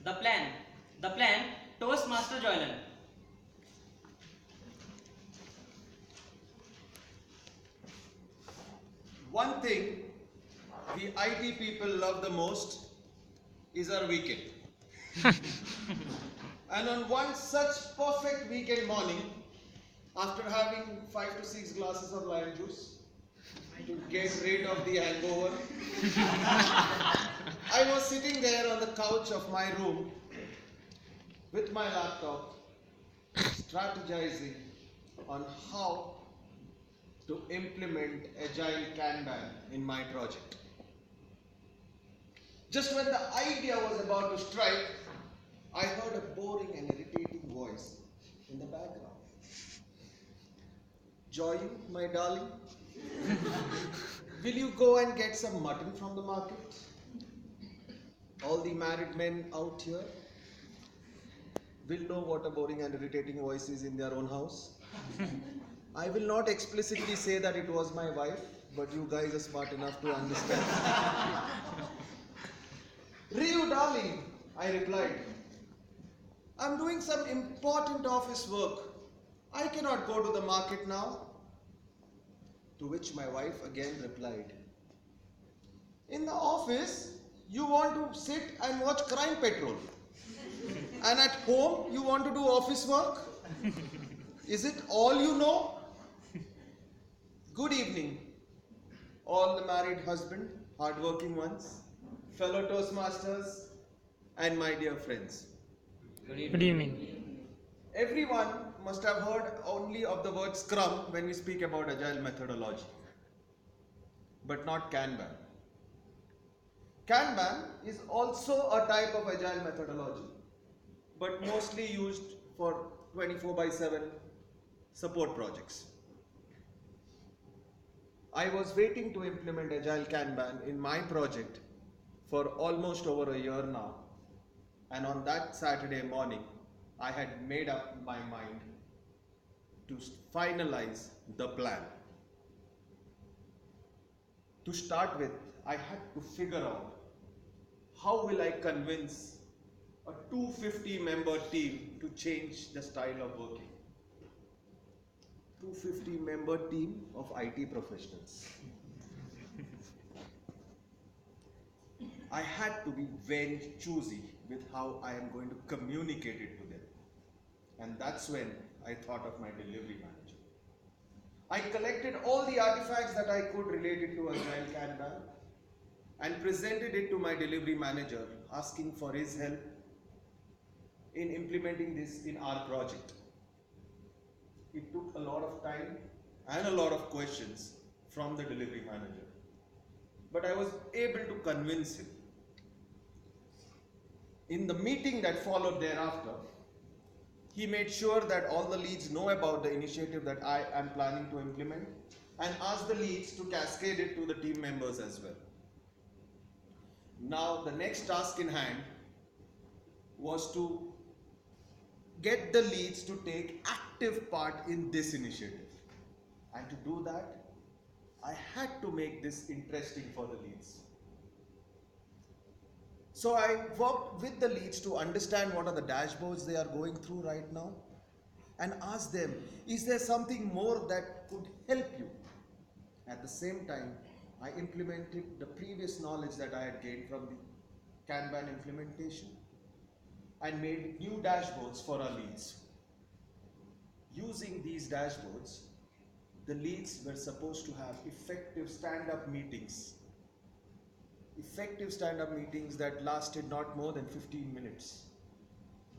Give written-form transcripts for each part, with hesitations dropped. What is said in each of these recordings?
The plan. The plan, Toastmaster Joyland. One thing the IT people love the most is our weekend. And on one such perfect weekend morning, after having 5 to 6 glasses of lime juice to get rid of the hangover, I was sitting there on the couch of my room with my laptop, strategizing on how to implement Agile Kanban in my project. Just when the idea was about to strike, I heard a boring and irritating voice in the background. Joy, my darling, will you go and get some mutton from the market? All the married men out here will know what a boring and irritating voice is in their own house. I will not explicitly say that it was my wife, but you guys are smart enough to understand. Ryu, darling, I replied, I'm doing some important office work. I cannot go to the market now. To which my wife again replied, in the office, you want to sit and watch Crime Patrol. And at home, you want to do office work? Is it all you know? Good evening, all the married husband, hardworking ones, fellow Toastmasters, and my dear friends. Good evening. Everyone must have heard only of the word Scrum when we speak about Agile methodology, but not Kanban. Kanban is also a type of Agile methodology, but mostly used for 24/7 support projects. I was waiting to implement Agile Kanban in my project for almost over a year now, and on that Saturday morning, I had made up my mind to finalize the plan. To start with, I had to figure out how will I convince a 250-member team to change the style of working. 250-member team of IT professionals. I had to be very choosy with how I am going to communicate it to them. And that's when I thought of my delivery manager. I collected all the artifacts that I could related to Agile Kanban and presented it to my delivery manager, asking for his help in implementing this in our project. It took a lot of time and a lot of questions from the delivery manager, but I was able to convince him. In the meeting that followed thereafter, he made sure that all the leads know about the initiative that I am planning to implement and asked the leads to cascade it to the team members as well. Now, the next task in hand was to get the leads to take active part in this initiative. And to do that, I had to make this interesting for the leads. So I worked with the leads to understand what are the dashboards they are going through right now and ask them, is there something more that could help you? At the same time, I implemented the previous knowledge that I had gained from the Kanban implementation and made new dashboards for our leads. Using these dashboards, the leads were supposed to have effective stand-up meetings. Effective stand-up meetings that lasted not more than 15 minutes.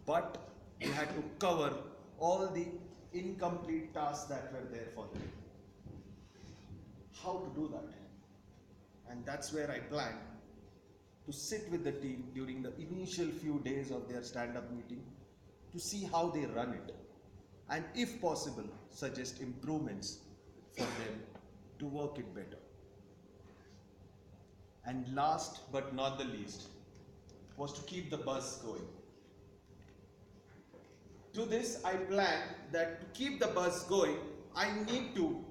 But we had to cover all the incomplete tasks that were there for them. How to do that? And that's where I planned to sit with the team during the initial few days of their stand-up meeting to see how they run it and, if possible, suggest improvements for them to work it better. And last but not the least was to keep the buzz going. To this, I planned that to keep the buzz going, I need to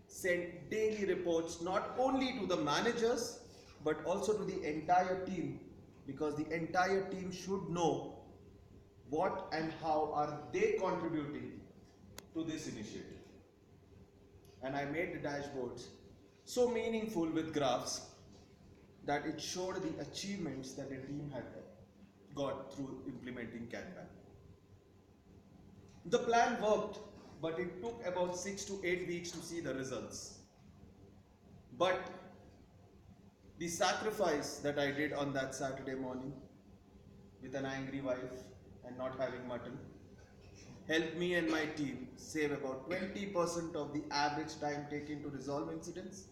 send daily reports not only to the managers but also to the entire team because the entire team should know what and how are they contributing to this initiative. And I made the dashboards so meaningful with graphs that it showed the achievements that the team had got through implementing Kanban. The plan worked, but it took about 6 to 8 weeks to see the results. But the sacrifice that I did on that Saturday morning with an angry wife and not having mutton helped me and my team save about 20% of the average time taken to resolve incidents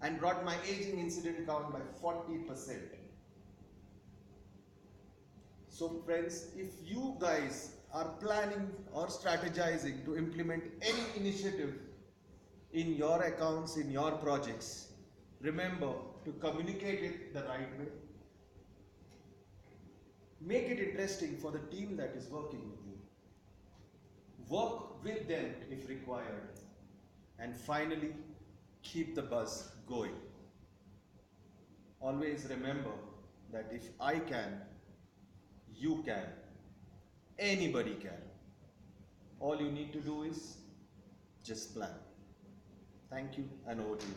and brought my aging incident count by 40%. So friends, if you guys are planning or strategizing to implement any initiative in your accounts, in your projects, remember to communicate it the right way. Make it interesting for the team that is working with you. Work with them if required. And finally, keep the buzz going. Always remember that if I can, you can, anybody can. All you need to do is just plan. Thank you, and over to you.